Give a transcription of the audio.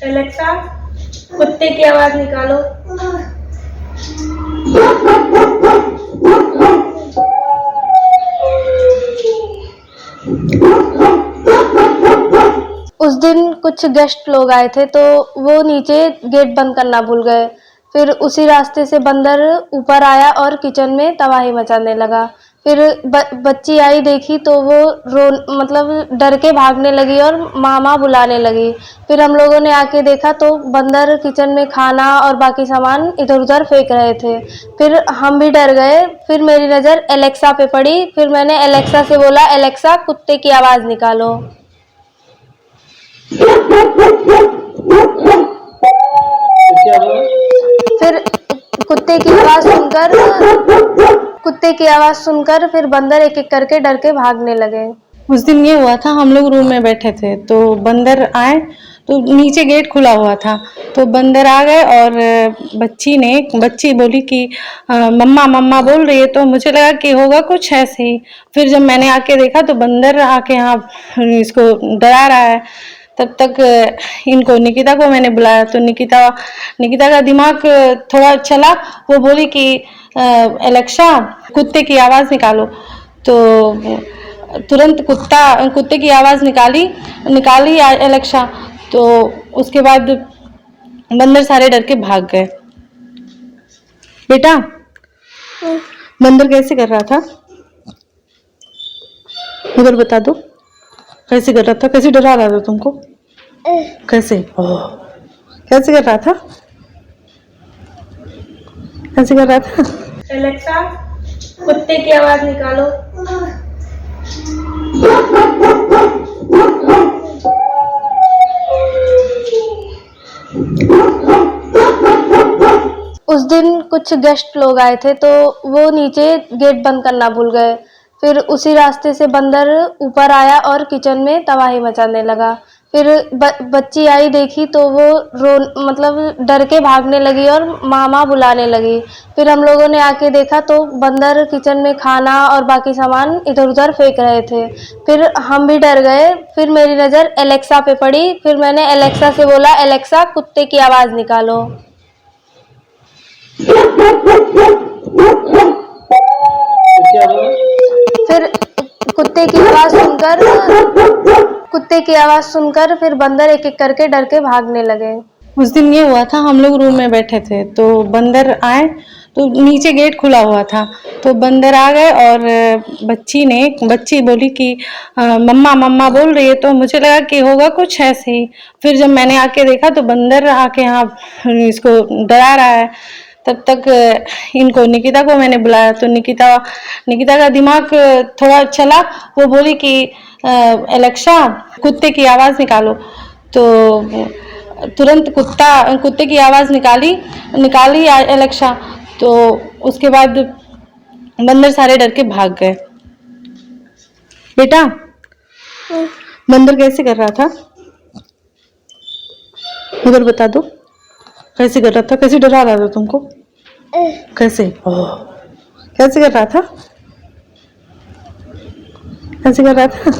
Alexa, कुत्ते की आवाज निकालो। उस दिन कुछ गेस्ट लोग आए थे तो वो नीचे गेट बंद करना भूल गए। फिर उसी रास्ते से बंदर ऊपर आया और किचन में तबाही मचाने लगा। फिर बच्ची आई, देखी तो वो मतलब डर के भागने लगी और मामा बुलाने लगी। फिर हम लोगों ने आके देखा तो बंदर किचन में खाना और बाकी सामान इधर उधर फेंक रहे थे। फिर हम भी डर गए। फिर मेरी नज़र एलेक्सा पे पड़ी। फिर मैंने एलेक्सा से बोला, एलेक्सा, कुत्ते की आवाज़ निकालो। फिर कुत्ते की आवाज सुनकर फिर बंदर एक एक करके डर के भागने लगे। उस दिन ये हुआ था, हम लोग रूम में बैठे थे तो बंदर आए तो नीचे गेट खुला हुआ था तो बंदर आ गए और बच्ची बोली कि मम्मा मम्मा बोल रही है, तो मुझे लगा कि होगा कुछ ऐसे ही। फिर जब मैंने आके देखा तो बंदर आके यहाँ इसको डरा रहा है। तब तक इनको निकिता को मैंने बुलाया तो निकिता का दिमाग थोड़ा चला। वो बोली कि एलेक्सा, कुत्ते की आवाज़ निकालो। तो तुरंत कुत्ते की आवाज़ निकाली एलेक्सा। तो उसके बाद बंदर सारे डर के भाग गए। बेटा, बंदर कैसे कर रहा था उधर बता दो, कैसे कर रहा था, कैसे डरा रहा था तुमको, कैसे कैसे कर रहा था, कैसे कर रहा था? एलेक्सा, कुत्ते की आवाज निकालो। उस दिन कुछ गेस्ट लोग आए थे तो वो नीचे गेट बंद करना भूल गए। फिर उसी रास्ते से बंदर ऊपर आया और किचन में तबाही मचाने लगा। फिर बच्ची आई, देखी तो वो मतलब डर के भागने लगी और मामा बुलाने लगी। फिर हम लोगों ने आके देखा तो बंदर किचन में खाना और बाकी सामान इधर उधर फेंक रहे थे। फिर हम भी डर गए। फिर मेरी नज़र एलेक्सा पे पड़ी। फिर मैंने एलेक्सा से बोला, एलेक्सा, कुत्ते की आवाज़ निकालो। फिर कुत्ते की आवाज सुनकर फिर बंदर एक एक करके डर के भागने लगे। उस दिन ये हुआ था, हम लोग रूम में बैठे थे तो बंदर आए तो नीचे गेट खुला हुआ था तो बंदर आ गए और बच्ची बोली कि मम्मा मम्मा बोल रही है, तो मुझे लगा कि होगा कुछ ऐसे ही। फिर जब मैंने आके देखा तो बंदर आके यहाँ इसको डरा रहा है। तब तक इनको निकिता को मैंने बुलाया तो निकिता का दिमाग थोड़ा चला। वो बोली कि एलेक्सा, कुत्ते की आवाज़ निकालो। तो तुरंत कुत्ते की आवाज़ निकाली एलेक्सा। तो उसके बाद बंदर सारे डर के भाग गए। बेटा, बंदर कैसे कर रहा था उधर बता दो, कैसे कर रहा था, कैसे डरा रहा था तुमको, कैसे कैसे कर रहा था, कैसे कर रहा था?